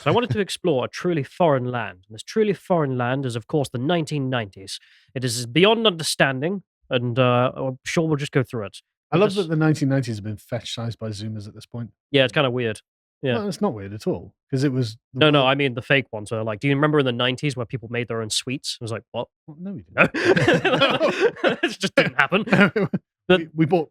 So I wanted to explore a truly foreign land. And this truly foreign land is, of course, the 1990s. It is beyond understanding, and I'm sure we'll just go through it. I But love that this, the 1990s have been fetishized by Zoomers at this point. yeah, it's kind of weird. Yeah. Well, it's not weird at all because it was the No, no, world. I mean the fake ones. So, like, do you remember in the 90s where people made their own sweets? I was like, what? Well, no, we didn't. No. It just didn't happen. No, But we bought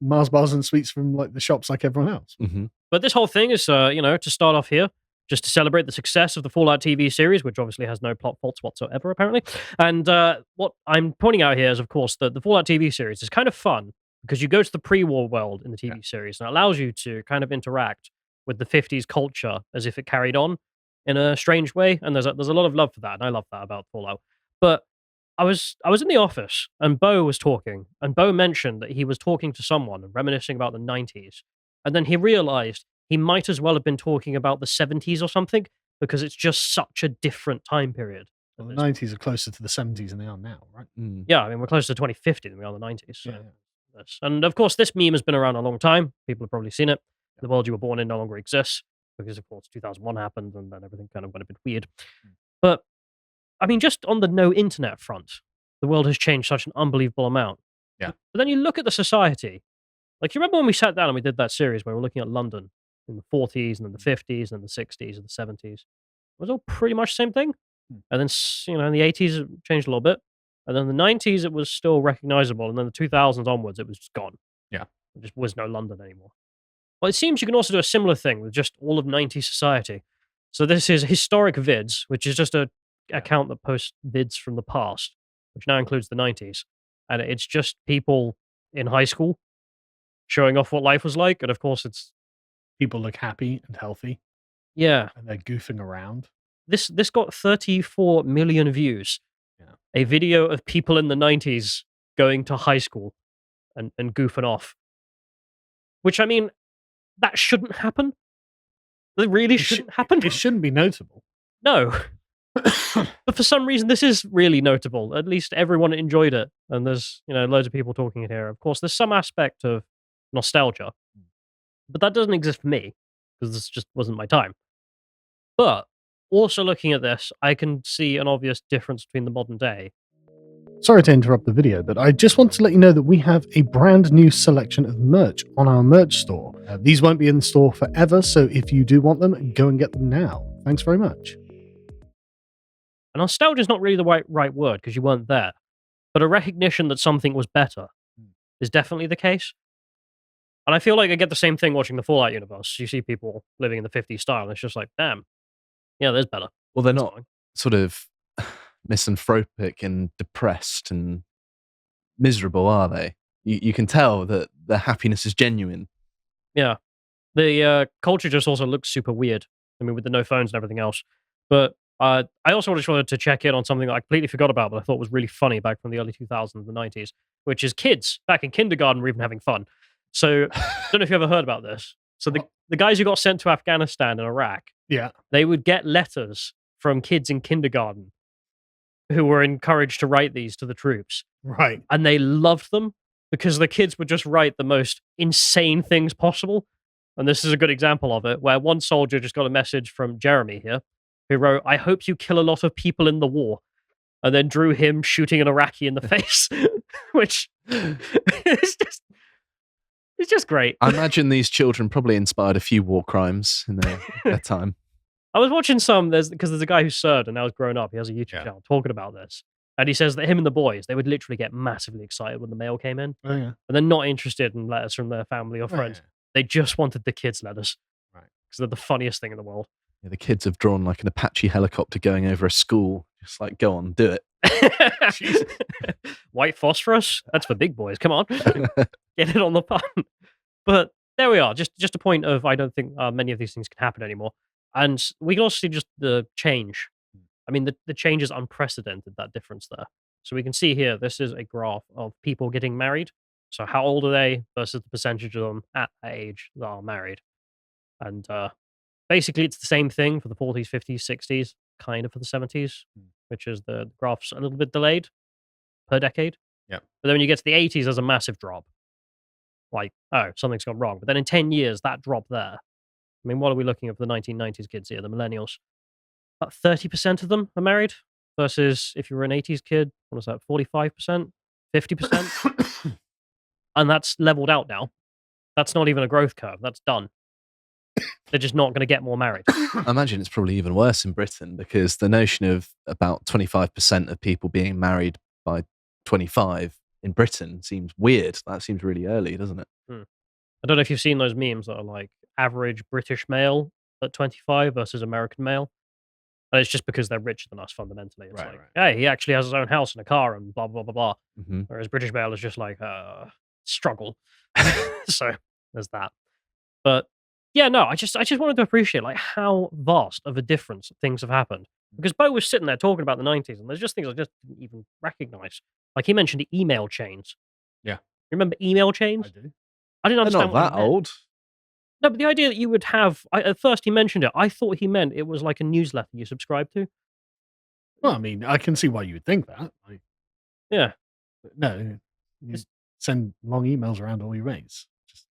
Mars bars and sweets from like the shops like everyone else. Hmm. But this whole thing is, to start off here, just to celebrate the success of the Fallout TV series, which obviously has no plot faults whatsoever, apparently. And what I'm pointing out here is, of course, that the Fallout TV series is kind of fun because you go to the pre-war world in the TV series, and it allows you to kind of interact with the 50s culture as if it carried on in a strange way. And there's a lot of love for that, and I love that about Fallout. But I was in the office, and Bo was talking, and Bo mentioned that he was talking to someone and reminiscing about the 90s, and then he realized he might as well have been talking about the 70s or something because it's just such a different time period. Well, the 90s are closer to the 70s than they are now, right? Mm. Yeah, I mean, we're closer to 2050 than we are the 90s. So Yeah, And of course, this meme has been around a long time. People have probably seen it. The world you were born in no longer exists because, of course, 2001 happened and then everything kind of went a bit weird. But I mean, just on the no internet front, the world has changed such an unbelievable amount. Yeah. But then you look at the society. Like, you remember when we sat down and we did that series where we were looking at London in the 40s and then the 50s and the 60s and the 70s? It was all pretty much the same thing. Hmm. And then, in the 80s, it changed a little bit. And then the 90s, it was still recognizable. And then the 2000s onwards, it was just gone. Yeah. There just was no London anymore. Well, it seems you can also do a similar thing with just all of 90s society. So this is Historic Vids, which is just a account that posts vids from the past, which now includes the 90s. And it's just people in high school showing off what life was like. And of course, it's, people look happy and healthy yeah, and they're goofing around. this got 34 million views. Yeah. A video of people in the 90s going to high school and goofing off. Which, I mean, that shouldn't happen. That really shouldn't happen. It shouldn't be notable. No. But for some reason, this is really notable. At least everyone enjoyed it. And there's, loads of people talking it here. Of course, there's some aspect of nostalgia. But that doesn't exist for me because this just wasn't my time. But also looking at this, I can see an obvious difference between the modern day. Sorry to interrupt the video, but I just want to let you know that we have a brand new selection of merch on our merch store. These won't be in the store forever, so if you do want them, go and get them now. Thanks very much. And nostalgia is not really the right word because you weren't there. But a recognition that something was better is definitely the case. And I feel like I get the same thing watching the Fallout universe. You see people living in the 50s style, and it's just like, damn, yeah, there's better. Well, they're That's not fine. sort of misanthropic and depressed and miserable, are they? You can tell that their happiness is genuine. Yeah. The culture just also looks super weird. I mean, with the no phones and everything else. But I also just wanted to check in on something that I completely forgot about, but I thought was really funny back from the early 2000s and the 90s, which is kids back in kindergarten were even having fun. So I don't know if you ever heard about this. So the guys who got sent to Afghanistan and Iraq, Yeah. they would get letters from kids in kindergarten who were encouraged to write these to the troops. Right. And they loved them because the kids would just write the most insane things possible. And this is a good example of it, where one soldier just got a message from Jeremy here, who wrote, "I hope you kill a lot of people in the war," and then drew him shooting an Iraqi in the face, which it's just great. I imagine these children probably inspired a few war crimes in their time. I was watching some, because there's a guy who served and now he's grown up. He has a YouTube Yeah. channel talking about this. And he says that him and the boys, they would literally get massively excited when the mail came in. Oh, yeah. And they're not interested in letters from their family or friends. They just wanted the kids' letters. Right. Because they're the funniest thing in the world. Yeah, the kids have drawn like an Apache helicopter going over a school. Just like, go on, do it. White phosphorus? That's for big boys. Come on. Get it on the pun. But there we are. Just a point of, I don't think many of these things can happen anymore. And we can also see just the change. I mean, the change is unprecedented, that difference there. So we can see here, this is a graph of people getting married. So how old are they versus the percentage of them at that age that are married. And basically, it's the same thing for the 40s, 50s, 60s, kind of for the 70s, which is the graph's a little bit delayed per decade. Yeah. But then when you get to the 80s, there's a massive drop. Like, oh, something's gone wrong. But then in 10 years, that drop there I mean, what are we looking at for the 1990s kids here, the millennials? About 30% of them are married, versus if you were an 80s kid, what was that, 45%, 50%? And that's leveled out now. That's not even a growth curve. That's done. They're just not going to get more married. I imagine it's probably even worse in Britain because the notion of about 25% of people being married by 25 in Britain seems weird. That seems really early, doesn't it? I don't know if you've seen those memes that are like average British male at 25 versus American male. And it's just because they're richer than us fundamentally. It's Right, like, hey, he actually has his own house and a car and blah, blah, blah, blah. Mm-hmm. Whereas British male is just like, struggle. So there's that. But yeah, no, I just wanted to appreciate like how vast of a difference things have happened. Because Bo was sitting there talking about the 90s, and there's just things I just didn't even recognize. Like he mentioned the email chains. Yeah. Remember email I chains? do. I didn't They're understand not what that it meant. old. No, but the idea that you would have, at first he mentioned it, I thought he meant it was like a newsletter you subscribe to. Well, I mean, I can see why you would think that. Like, Yeah. no, you It's- send long emails around all your mates. Just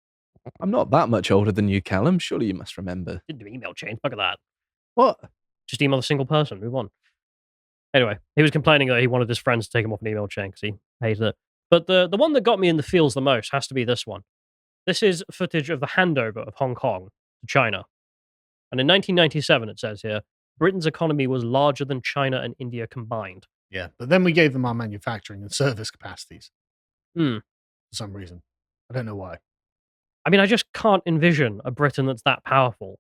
I'm not that much older than you, Callum. Surely you must remember. Didn't do email chains. Look at that. What? Just email a single person. Move on. Anyway, he was complaining that he wanted his friends to take him off an email chain because he hated it. But the one that got me in the feels the most has to be this one. This is footage of the handover of Hong Kong to China. And in 1997, it says here, Britain's economy was larger than China and India combined. yeah, but then we gave them our manufacturing and service capacities Hmm. for some reason. I don't know why. I mean, I just can't envision a Britain that's that powerful.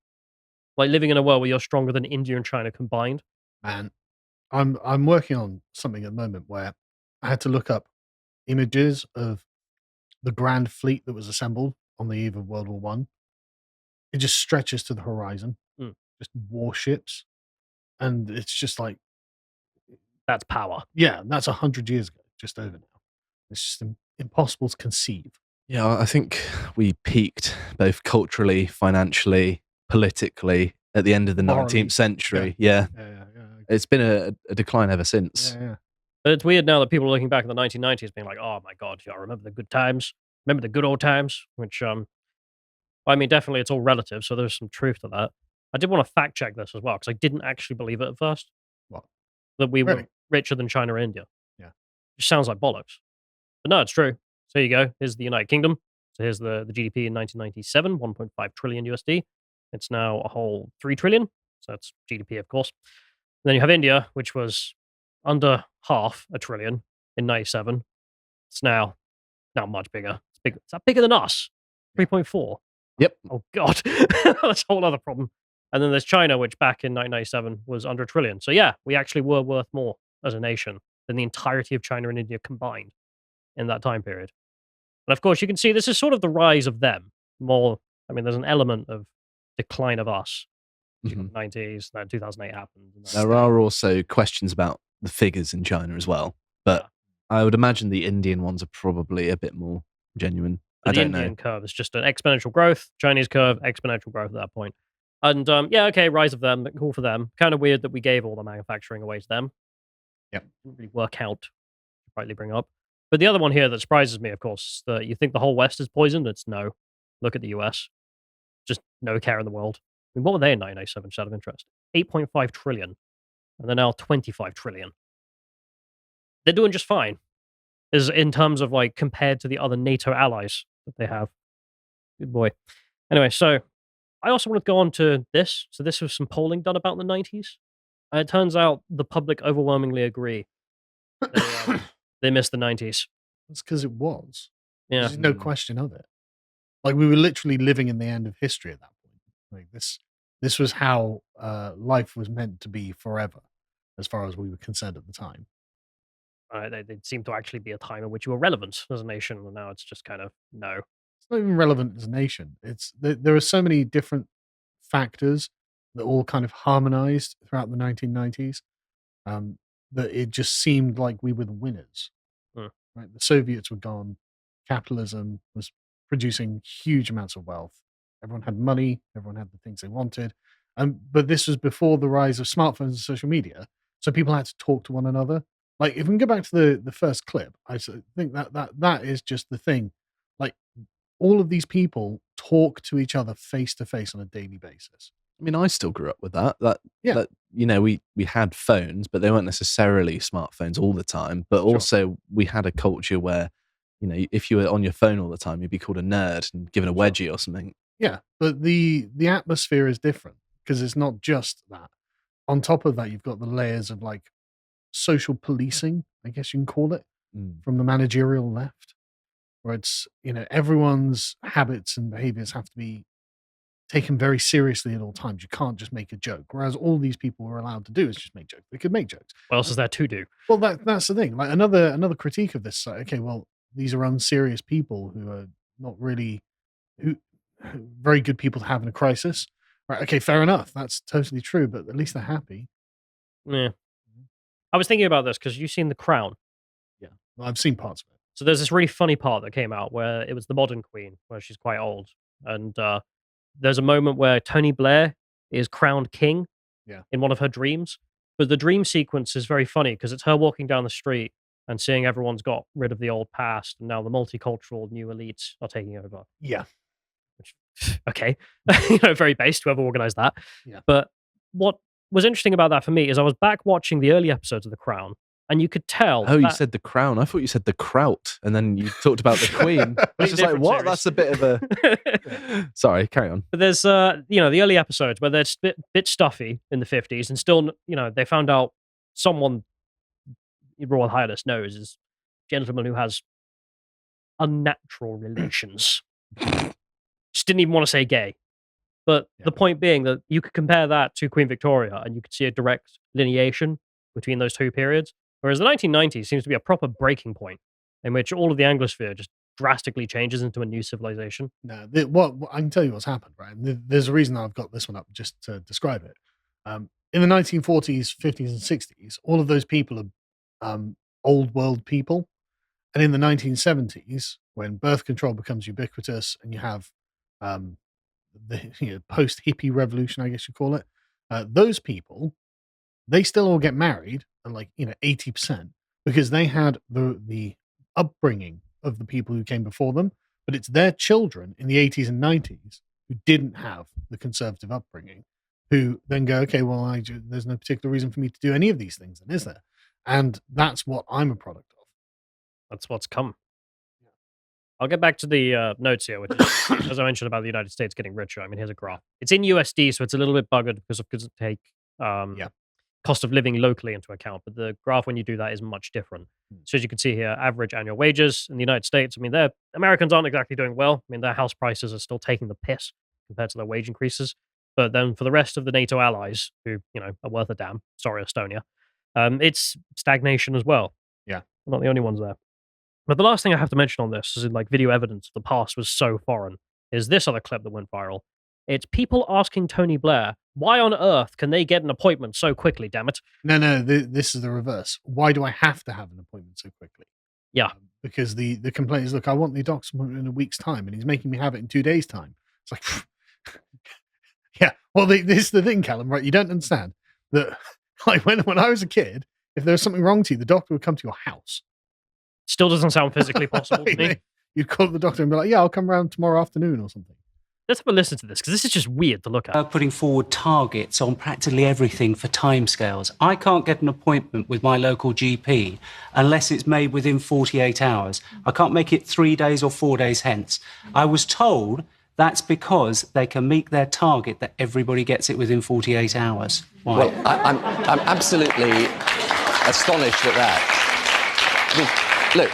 Like living in a world where you're stronger than India and China combined. Man, I'm working on something at the moment where I had to look up images of the grand fleet that was assembled on the eve of World War One. It just stretches to the horizon, Mm. just warships, and it's just like, That's power. yeah, that's 100 years ago, just over now. It's just impossible to conceive. Yeah, I think we peaked both culturally, financially, politically at the end of the Morally. 19th century. Yeah. Yeah. It's been a decline ever since. Yeah. But it's weird now that people are looking back at the 1990s being like, oh my God, yeah, I remember the good times. Remember the good old times? Which, I mean, definitely it's all relative, so there's some truth to that. I did want to fact check this as well, because I didn't actually believe it at first. What? That we Really? were richer than China or India. Yeah. It sounds like bollocks. But no, it's true. So here you go. Here's the United Kingdom. So here's the GDP in 1997, 1.5 trillion USD. It's now a whole 3 trillion. So that's GDP, of course. And then you have India, which was under half a trillion in 97. It's now much bigger. It's big. It's bigger than us. 3.4. Yep. Oh God, that's a whole other problem. And then there's China, which back in 1997 was under a trillion. So yeah, we actually were worth more as a nation than the entirety of China and India combined in that time period. And of course, you can see this is sort of the rise of them more. I mean, there's an element of decline of us. Mhm. 90s, 2008 happened. There are also questions about the figures in China as well, but I would imagine the Indian ones are probably a bit more genuine. But I the don't know. Indian curve is just an exponential growth. Chinese curve, exponential growth at that point. And yeah, okay, rise of them, cool for them. Kind of weird that we gave all the manufacturing away to them. Yep. Didn't really work out, to rightly bring up. But the other one here that surprises me, of course, is that you think the whole West is poisoned. It's no. Look at the US. Just no care in the world. I mean, what were they in 1997, just out of interest? 8.5 trillion. And they're now 25 trillion. They're doing just fine. Is in terms of like compared to the other NATO allies that they have. Good boy. Anyway, so I also want to go on to this. So this was some polling done about the 90s. It turns out the public overwhelmingly agree. They missed the 90s. That's because it was. Yeah. There's no question of it. Like we were literally living in the end of history at that point. Like this was how life was meant to be forever, as far as we were concerned at the time. They seem to actually be a time in which you were relevant as a nation, and now it's just kind of no. It's not even relevant as a nation. It's there are so many different factors that all kind of harmonized throughout the 1990s that it just seemed like we were the winners. Hmm. Right? The Soviets were gone. Capitalism was producing huge amounts of wealth. Everyone had money. Everyone had the things they wanted. But this was before the rise of smartphones and social media, so people had to talk to one another. Like if we can go back to the first clip, I think that is just the thing. Like all of these people talk to each other face to face on a daily basis. I mean, I still grew up with that. Yeah. That we had phones, but they weren't necessarily smartphones all the time. But also, we had a culture where, if you were on your phone all the time, you'd be called a nerd and given a wedgie or something. Yeah, but the atmosphere is different because it's not just that. On top of that, you've got the layers of like social policing, I guess you can call it, from the managerial left, where it's, everyone's habits and behaviors have to be taken very seriously at all times. You can't just make a joke. Whereas all these people were allowed to do is just make jokes. They could make jokes. What else is there to do? Well, that's the thing. Like another critique of this. Like, okay, well, these are unserious people who are not really very good people to have in a crisis. Right? Okay, fair enough. That's totally true. But at least they're happy. Yeah. I was thinking about this because you've seen The Crown. Yeah, well, I've seen parts of it. So there's this really funny part that came out where it was the modern queen, where she's quite old, and there's a moment where Tony Blair is crowned king in one of her dreams. But the dream sequence is very funny because it's her walking down the street and seeing everyone's got rid of the old past, and now the multicultural new elites are taking over. Yeah. Which, okay. Very based, whoever organized that. Yeah. But what was interesting about that for me is I was back watching the early episodes of The Crown, and you could tell. Oh, you said the crown. I thought you said the kraut, and then you talked about the queen. I was just like, what? Series. That's a bit of a. Sorry, carry on. But there's, the early episodes where they're a bit stuffy in the 50s, and still, they found out someone Royal Highness knows is a gentleman who has unnatural relations. Just didn't even want to say gay. But the point being that you could compare that to Queen Victoria, and you could see a direct lineation between those two periods. Whereas the 1990s seems to be a proper breaking point in which all of the Anglosphere just drastically changes into a new civilization. No, what I can tell you what's happened, right? There's a reason I've got this one up just to describe it. In the 1940s, 50s, and 60s, all of those people are old world people. And in the 1970s, when birth control becomes ubiquitous and you have the post hippie revolution, I guess you call it, those people, they still all get married at 80% because they had the upbringing of the people who came before them, but it's their children in the 80s and 90s who didn't have the conservative upbringing who then go, okay, well, there's no particular reason for me to do any of these things then, is there? And that's what I'm a product of. That's what's come. I'll get back to the notes here, which is, as I mentioned about the United States getting richer. I mean, here's a graph. It's in USD, so it's a little bit buggered because it doesn't take cost of living locally into account. But the graph, when you do that, is much different. So as you can see here, average annual wages in the United States. I mean, Americans aren't exactly doing well. I mean, their house prices are still taking the piss compared to their wage increases. But then for the rest of the NATO allies, who are worth a damn, sorry Estonia, it's stagnation as well. Yeah, we're not the only ones there. But the last thing I have to mention on this, is like video evidence of the past was so foreign, is this other clip that went viral. It's people asking Tony Blair, why on earth can they get an appointment so quickly, damn it? No, this is the reverse. Why do I have to have an appointment so quickly? Yeah. Because the complaint is, look, I want the doctor's appointment in a week's time, and he's making me have it in 2 days' time. It's like, yeah, well, this is the thing, Callum, right? You don't understand that, like, when I was a kid, if there was something wrong to you, the doctor would come to your house. Still doesn't sound physically possible to me. You'd call the doctor and be like, yeah, I'll come around tomorrow afternoon or something. Let's have a listen to this, because this is just weird to look at. Putting forward targets on practically everything for timescales. I can't get an appointment with my local GP unless it's made within 48 hours. I can't make it 3 days or 4 days hence. I was told that's because they can meet their target that everybody gets it within 48 hours. Why? Well, I'm absolutely astonished at that. I mean, look,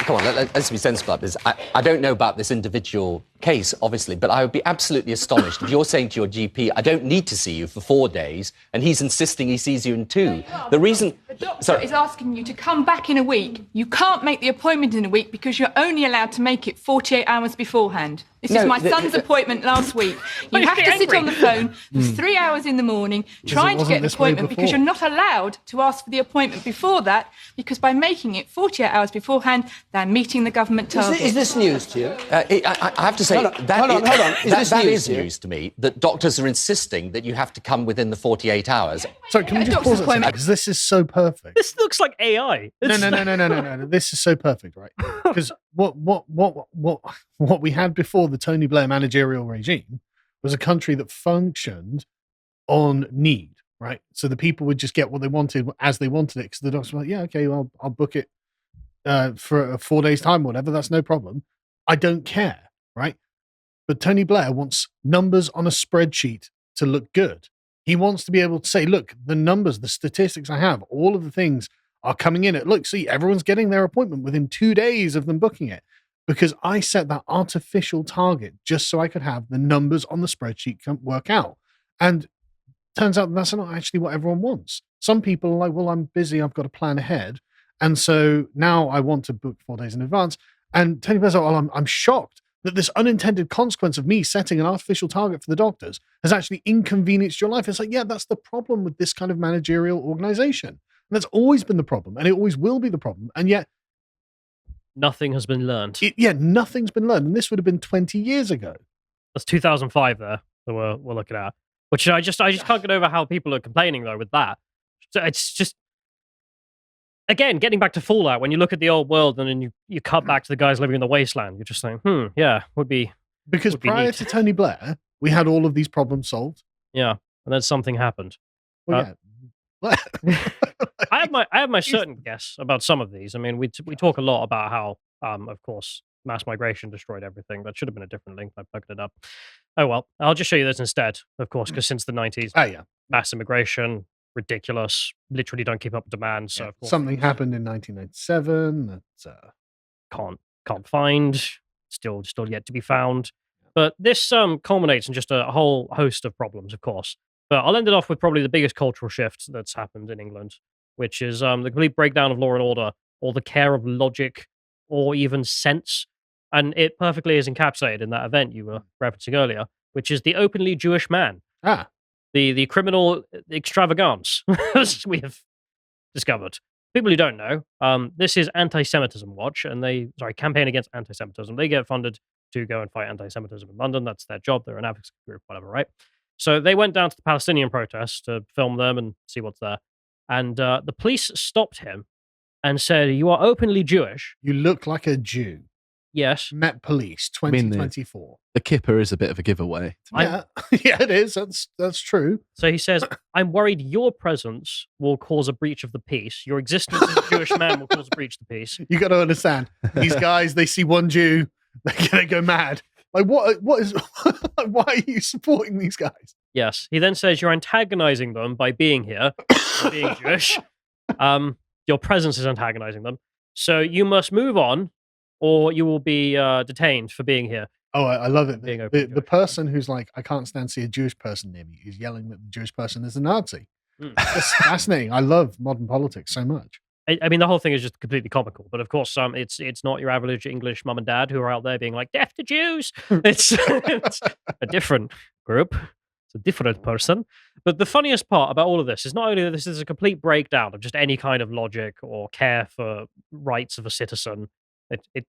come on, let's be sensible about this. I don't know about this individual case, obviously, but I would be absolutely astonished if you're saying to your GP, I don't need to see you for 4 days, and he's insisting he sees you in 2. The reason... The doctor is asking you to come back in a week. You can't make the appointment in a week because you're only allowed to make it 48 hours beforehand. This is my son's appointment last week. You have to sit on the phone for 3 hours in the morning trying to get an appointment because you're not allowed to ask for the appointment before that, because by making it 48 hours beforehand, they're meeting the government target. Is this news to you? I have to say, say hold on. that Hold on, hold on. Is this that news is to you? news to me, that doctors are insisting that you have to come within the 48 hours. Sorry, can we just pause it a second? Because this is so perfect. This looks like AI. No. This is so perfect, right? Because what we had before the Tony Blair managerial regime was a country that functioned on need, right? So the people would just get what they wanted as they wanted it, because the doctors were like, yeah, okay, well, I'll book it for 4 days' time or whatever. That's no problem. I don't care, right? But Tony Blair wants numbers on a spreadsheet to look good. He wants to be able to say, look, the numbers, the statistics I have, all of the things are coming in. Look, see, everyone's getting their appointment within 2 days of them booking it, because I set that artificial target just so I could have the numbers on the spreadsheet work out. And turns out that's not actually what everyone wants. Some people are like, well, I'm busy, I've got to plan ahead. And so now I want to book 4 days in advance. And Tony Blair's like, well, I'm shocked that this unintended consequence of me setting an artificial target for the doctors has actually inconvenienced your life. It's like, yeah, that's the problem with this kind of managerial organization. And that's always been the problem, and it always will be the problem. And yet, nothing has been learned. Nothing's been learned. And this would have been 20 years ago. That's 2005 there that we're looking at. Which I just can't get over how people are complaining, though, with that. So it's just, again, getting back to Fallout, when you look at the old world and then you cut back to the guys living in the wasteland, you're just saying, yeah, would be. Because prior to Tony Blair, we had all of these problems solved. Yeah, and then something happened. Well, yeah. I have my certain guess about some of these. I mean, we talk a lot about how, of course, mass migration destroyed everything. That should have been a different link. I plugged it up. Oh well, I'll just show you this instead, of course, because since the 90s, mass immigration, ridiculous, literally don't keep up with demand. So of course, something happened in 1997 that can't find, still yet to be found. But this culminates in just a whole host of problems, of course. But I'll end it off with probably the biggest cultural shift that's happened in England, which is the complete breakdown of law and order, or the care of logic, or even sense. And it perfectly is encapsulated in that event you were referencing earlier, which is the openly Jewish man. The criminal extravagance, as we have discovered. People who don't know, this is Anti-Semitism Watch, and Campaign Against Anti-Semitism. They get funded to go and fight anti-Semitism in London. That's their job. They're an advocacy group, whatever, right? So they went down to the Palestinian protests to film them and see what's there. And the police stopped him and said, "You are openly Jewish. You look like a Jew." Yes. Met Police 2024. The kipper is a bit of a giveaway. Yeah, it is. That's true. So he says, "I'm worried your presence will cause a breach of the peace. Your existence as a Jewish man will cause a breach of the peace." You got to understand, these guys, they see one Jew, they're going to go mad. Like, what is, why are you supporting these guys? Yes. He then says, "You're antagonizing them by being here, by being Jewish. Your presence is antagonizing them. So you must move on, or you will be detained for being here." Oh, I love it. The person who's like, "I can't stand to see a Jewish person near me," is yelling that the Jewish person is a Nazi. It's fascinating. I love modern politics so much. I mean, the whole thing is just completely comical. But of course, it's not your average English mum and dad who are out there being like, "Death to Jews." It's a different group. It's a different person. But the funniest part about all of this is not only that this is a complete breakdown of just any kind of logic or care for rights of a citizen.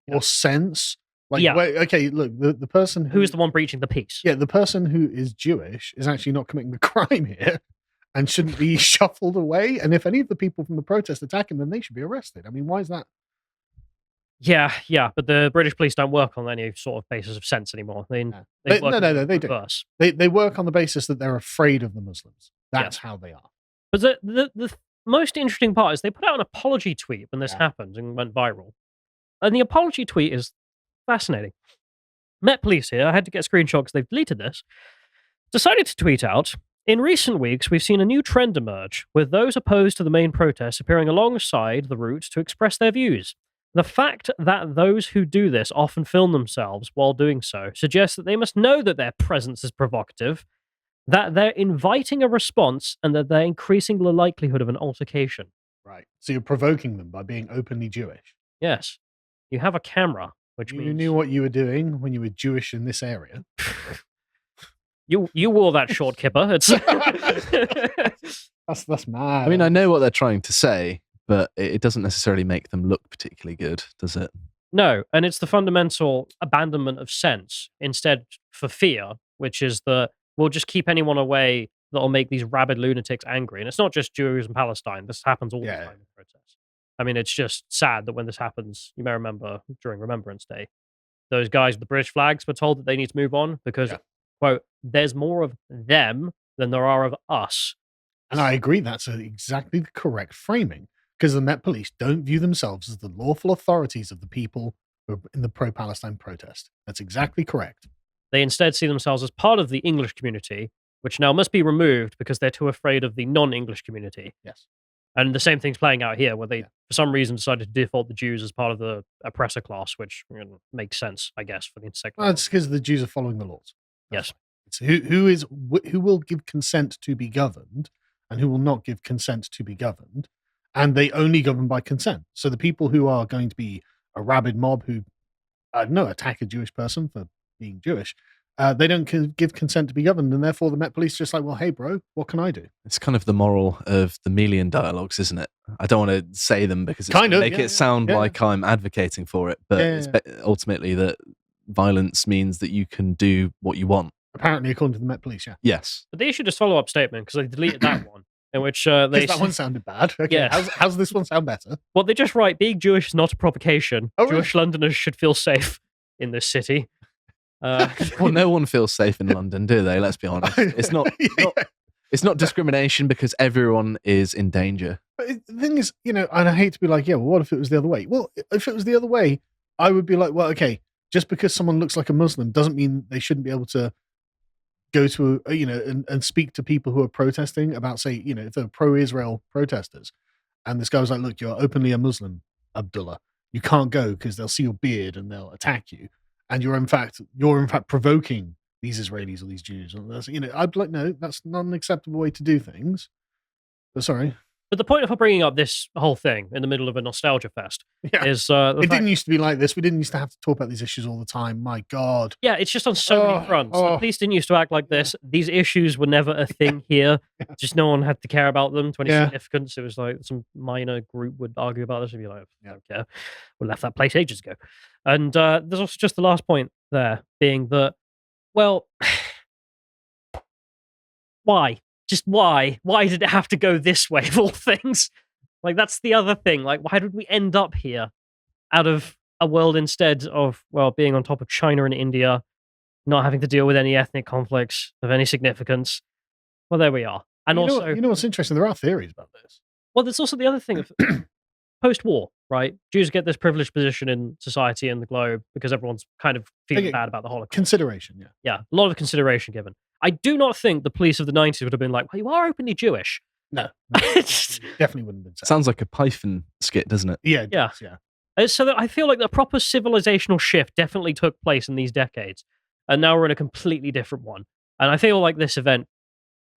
Or sense. Like, yeah. Wait, okay, look, the person who's the one breaching the peace? Yeah, the person who is Jewish is actually not committing the crime here and shouldn't be shuffled away. And if any of the people from the protest attack him, then they should be arrested. I mean, why is that? Yeah, but the British police don't work on any sort of basis of sense anymore. They do. They work on the basis that they're afraid of the Muslims. That's how they are. But the most interesting part is they put out an apology tweet when this happened and went viral. And the apology tweet is fascinating. Met Police here, I had to get a screenshot because they've deleted this, decided to tweet out, "In recent weeks, we've seen a new trend emerge, with those opposed to the main protests appearing alongside the route to express their views. The fact that those who do this often film themselves while doing so suggests that they must know that their presence is provocative, that they're inviting a response, and that they're increasing the likelihood of an altercation." Right. So you're provoking them by being openly Jewish. Yes. You have a camera, which means... You knew what you were doing when you were Jewish in this area. You wore that short kipper. It's that's mad. I mean, I know what they're trying to say, but it doesn't necessarily make them look particularly good, does it? No, and it's the fundamental abandonment of sense instead for fear, which is that we'll just keep anyone away that'll make these rabid lunatics angry. And it's not just Jews in Palestine. This happens all the time in protests. I mean, it's just sad that when this happens, you may remember during Remembrance Day, those guys with the British flags were told that they need to move on because, quote, there's more of them than there are of us. And I agree, that's exactly the correct framing, because the Met Police don't view themselves as the lawful authorities of the people who are in the pro-Palestine protest. That's exactly correct. They instead see themselves as part of the English community, which now must be removed because they're too afraid of the non-English community. Yes. And the same thing's playing out here, where they, for some reason, decided to default the Jews as part of the oppressor class, which makes sense, I guess, for the secular. Well, it's because the Jews are following the laws. Yes. It's who will give consent to be governed and who will not give consent to be governed. And they only govern by consent. So the people who are going to be a rabid mob who, I don't know, attack a Jewish person for being Jewish, they don't give consent to be governed. And therefore the Met Police are just like, well, hey, bro, what can I do? It's kind of the moral of the Melian dialogues, isn't it? I don't want to say them because it's going to make it sound like I'm advocating for it. But it's ultimately that violence means that you can do what you want. Apparently, according to the Met Police, yeah. Yes. But they issued a follow-up statement because they deleted that one. In which they that one sounded bad. Okay, yeah. How's this one sound better? Well, they just write, being Jewish is not a provocation. Oh, Jewish Londoners should feel safe in this city. Well, no one feels safe in London, do they? Let's be honest. It's not, it's not discrimination because everyone is in danger. But the thing is, and I hate to be like, yeah, well, what if it was the other way? Well, if it was the other way, I would be like, well, okay, just because someone looks like a Muslim doesn't mean they shouldn't be able to go to, and speak to people who are protesting about, say, if they're pro-Israel protesters. And this guy was like, look, you're openly a Muslim, Abdullah. You can't go because they'll see your beard and they'll attack you. And you're in fact provoking these Israelis or these Jews. I'd be like, no, that's not an acceptable way to do things. But sorry. But the point of bringing up this whole thing in the middle of a nostalgia fest is it didn't used to be like this. We didn't used to have to talk about these issues all the time. My God. Yeah, it's just on so many fronts. The police didn't used to act like this. These issues were never a thing here. Just no one had to care about them to any significance. It was like some minor group would argue about this and be like, I don't care. We left that place ages ago. And there's also just the last point there being that, well, why? Just why? Why did it have to go this way of all things? Like, that's the other thing. Like, why did we end up here out of a world instead of, well, being on top of China and India, not having to deal with any ethnic conflicts of any significance? Well, there we are. And you know what's interesting? There are theories about this. Well, there's also the other thing of post-war, right? Jews get this privileged position in society and the globe because everyone's kind of feeling bad about the Holocaust. Consideration, yeah. Yeah, a lot of consideration given. I do not think the police of the 90s would have been like, well, you are openly Jewish. No. Definitely wouldn't have been. Sounds like a Python skit, doesn't it? Yeah. Yeah. So that I feel like the proper civilizational shift definitely took place in these decades. And now we're in a completely different one. And I feel like this event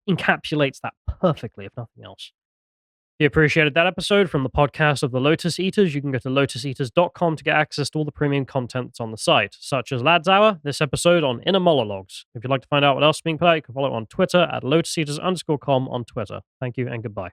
encapsulates that perfectly, if nothing else. If you appreciated that episode from the podcast of the Lotus Eaters, you can go to lotuseaters.com to get access to all the premium content that's on the site, such as Lads Hour, this episode on Inner Monologues. If you'd like to find out what else is being put out, you can follow it on Twitter at lotuseaters_com on Twitter. Thank you and goodbye.